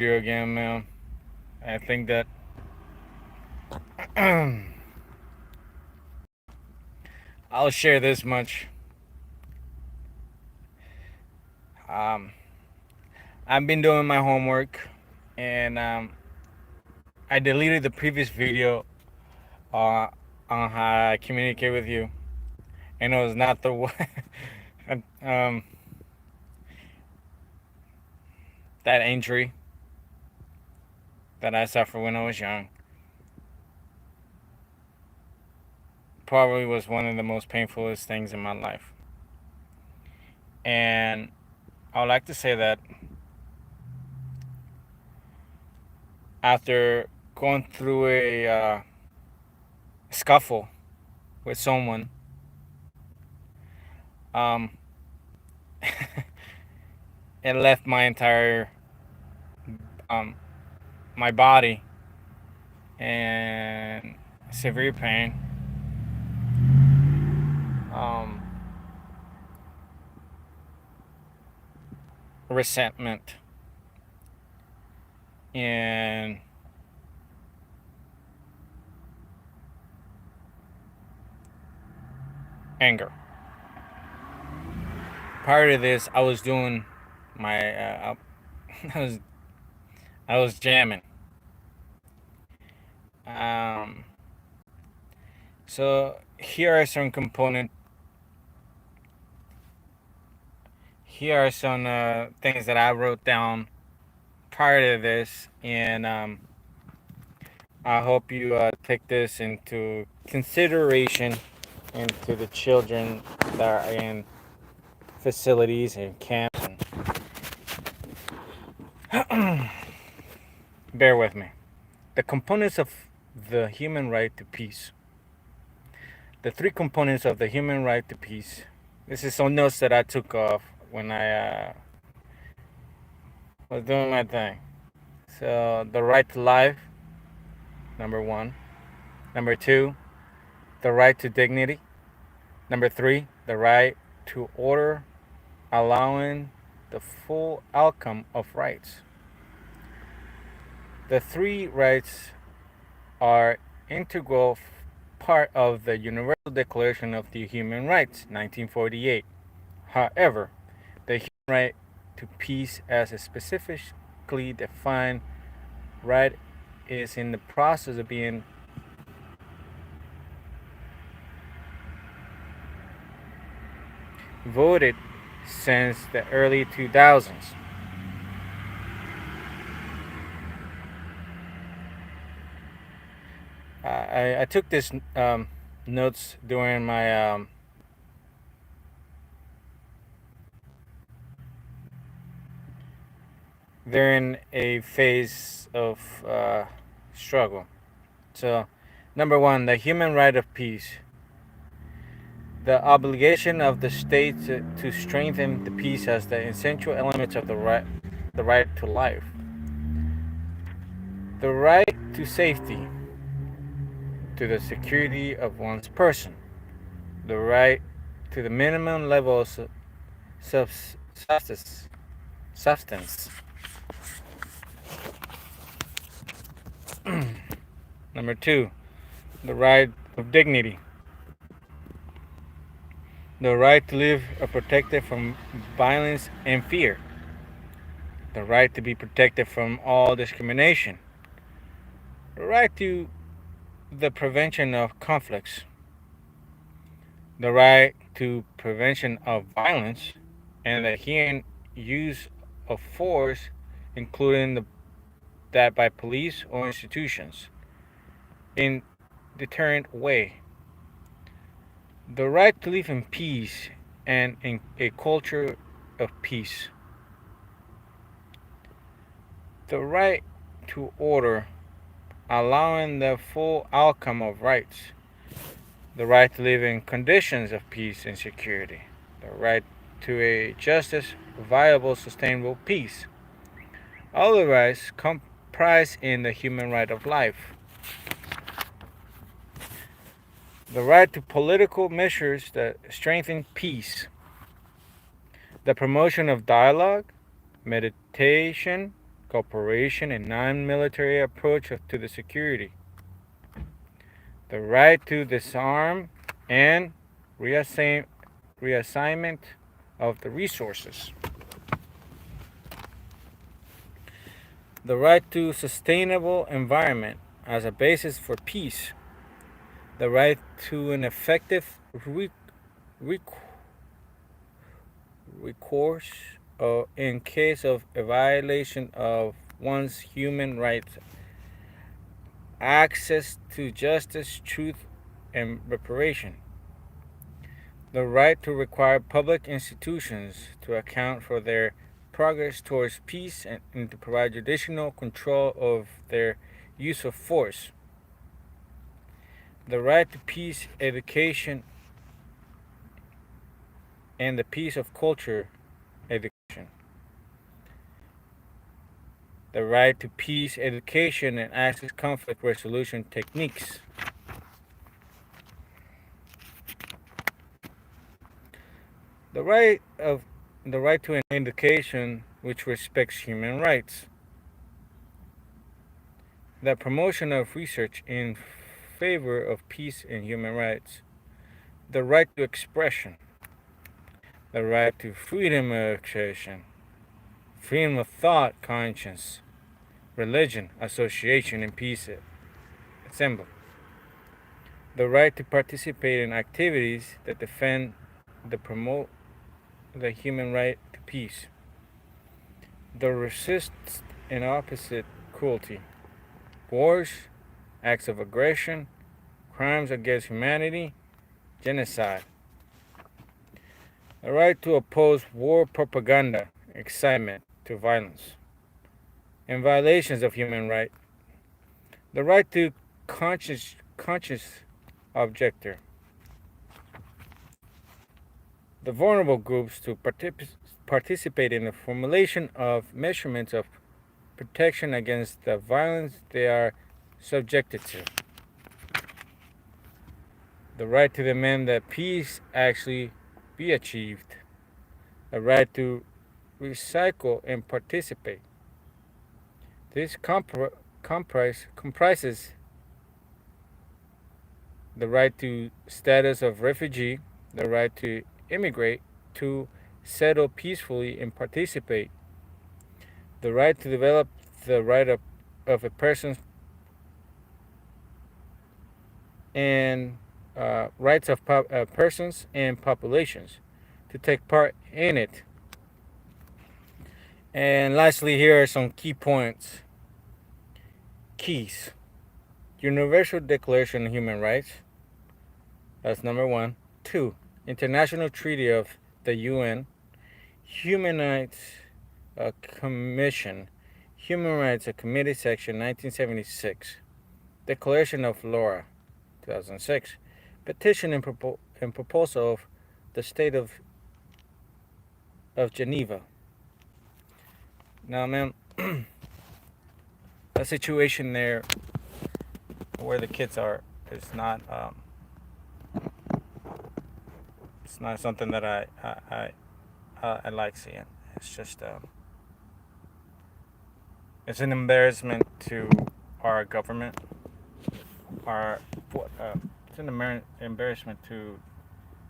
you again, man. I think that I'll share this much. Um, I've been doing my homework, and I deleted the previous video uh, on how I communicate with you, and it was not the one. um, that injury that I suffered when I was young probably was one of the most painfulest things in my life, and I would like to say that after going through a scuffle with someone, um, it left my entire um, my body in severe pain. Um, Resentment and anger. Prior to this, I was doing my I was I was jamming. Um, so here are some component. Here are some things that I wrote down prior to this, and I hope you take this into consideration into the children that are in facilities and camps. Bear with me. The components of the human right to peace. The three components of the human right to peace. This is some notes that I took off when I was doing my thing. So, the right to life, number one. Number two, the right to dignity. Number three, the right to order, allowing the full outcome of rights. The three rights are integral part of the Universal Declaration of the Human Rights, 1948. However, the human right to peace as a specifically defined right is in the process of being voted since the early 2000s. I took this notes during a phase of struggle. So, number one, the human right of peace. The obligation of the state to strengthen the peace as the essential elements of the right to life. The right to safety, to the security of one's person. The right to the minimum level of substance. Number two, the right of dignity. The right to live protected from violence and fear. The right to be protected from all discrimination. The right to the prevention of conflicts. The right to prevention of violence and the hearing use of force, including that by police or institutions, in deterrent way. The right to live in peace and in a culture of peace. The right to order, allowing the full outcome of rights. The right to live in conditions of peace and security. The right to a justice, viable, sustainable peace. All the rights comprised in the human right of life. The right to political measures that strengthen peace. The promotion of dialogue, mediation, cooperation, and non-military approach to the security. The right to disarm and reassignment of the resources. The right to sustainable environment as a basis for peace. The right to an effective recourse in case of a violation of one's human rights. Access to justice, truth, and reparation. The right to require public institutions to account for their progress towards peace and to provide judicial control of their use of force. The right to peace, education, and the peace of culture education. The right to peace, education, and access conflict resolution techniques. The right to an education which respects human rights. The promotion of research in favor of peace and human rights. The right to expression. The right to freedom of expression. Freedom of thought, conscience, religion, association, and peace assembly. The right to participate in activities that defend and promote the human right to peace. The resist and opposite cruelty. Wars, acts of aggression, crimes against humanity, genocide. The right to oppose war propaganda, excitement to violence, and violations of human rights. The right to conscious objector. The vulnerable groups to participate in the formulation of measurements of protection against the violence they are subjected to. The right to demand that peace actually be achieved. The right to recycle and participate. This comprises the right to status of refugee, the right to immigrate, to settle peacefully and participate, the right to develop the right of a person and rights of persons and populations to take part in it. And lastly, here are some key points. Keys. Universal Declaration of Human Rights. That's number 1. 2. International Treaty of the UN. Human Rights Commission. Human Rights Committee Section 1976. Declaration of Laura 2006. Petition and proposal of the State of Geneva. Now, man, the situation there where the kids are is not it's not something that I like seeing. It's just it's an embarrassment to our government. It's an embarrassment to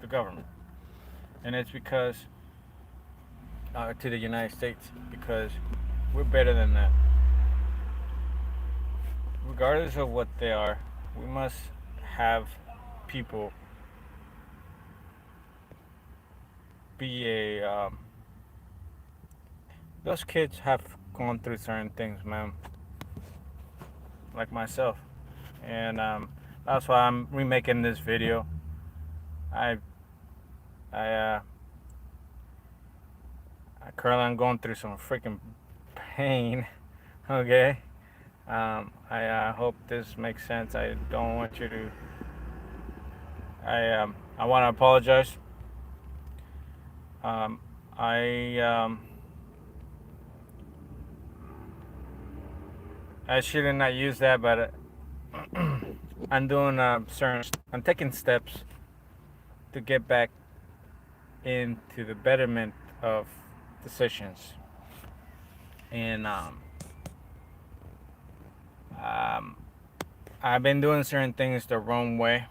the government, and it's because to the United States, because we're better than that. Regardless of what they are, we must have people be those kids have gone through certain things, man, like myself, and that's why I'm remaking this video. Currently I'm going through some freaking pain. Okay, I hope this makes sense. I don't want you to. I want to apologize. I should not use that, but I'm doing I'm taking steps to get back into the betterment of decisions, and I've been doing certain things the wrong way,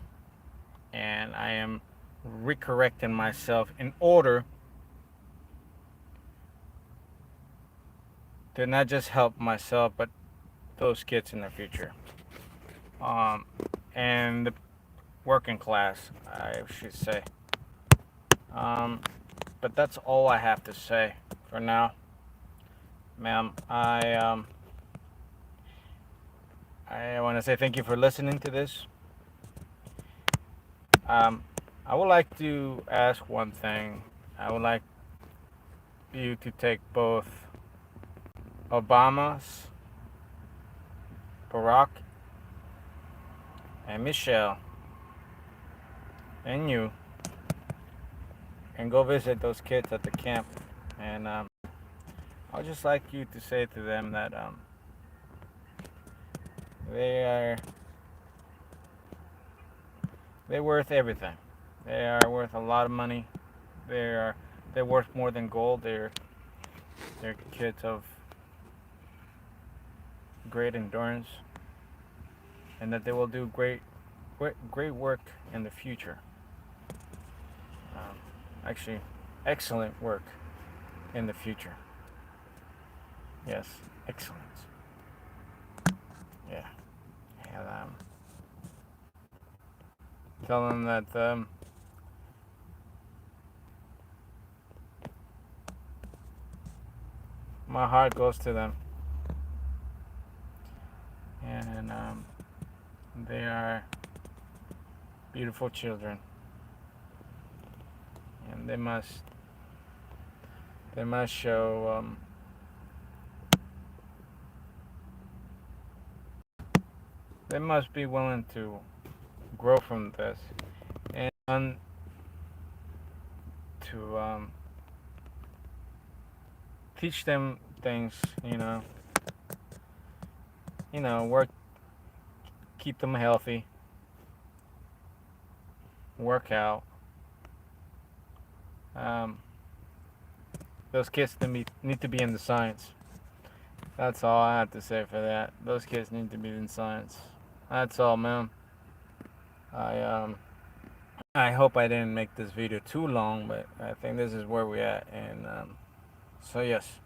and I am recorrecting myself in order to not just help myself, but those kids in the future. Um, and the working class, I should say. Um, but that's all I have to say for now, ma'am. I want to say thank you for listening to this. Um, I would like to ask one thing. I would like you to take both Obama's, Barack, and Michelle, and you, and go visit those kids at the camp. And I would just like you to say to them that they are they're worth everything. They are worth a lot of money. They're worth more than gold. They're kids of great endurance, and that they will do great work in the future. Um, Actually, excellent work in the future. Yes, excellent. Yeah, and tell them that my heart goes to them, and they are beautiful children, and they must show they must be willing to grow from this and to teach them things, work, keep them healthy, work out. um, those kids need to be in the science. That's all I have to say for that. Those kids need to be in science. That's all, man. I hope I didn't make this video too long, but I think this is where we're at. And so yes,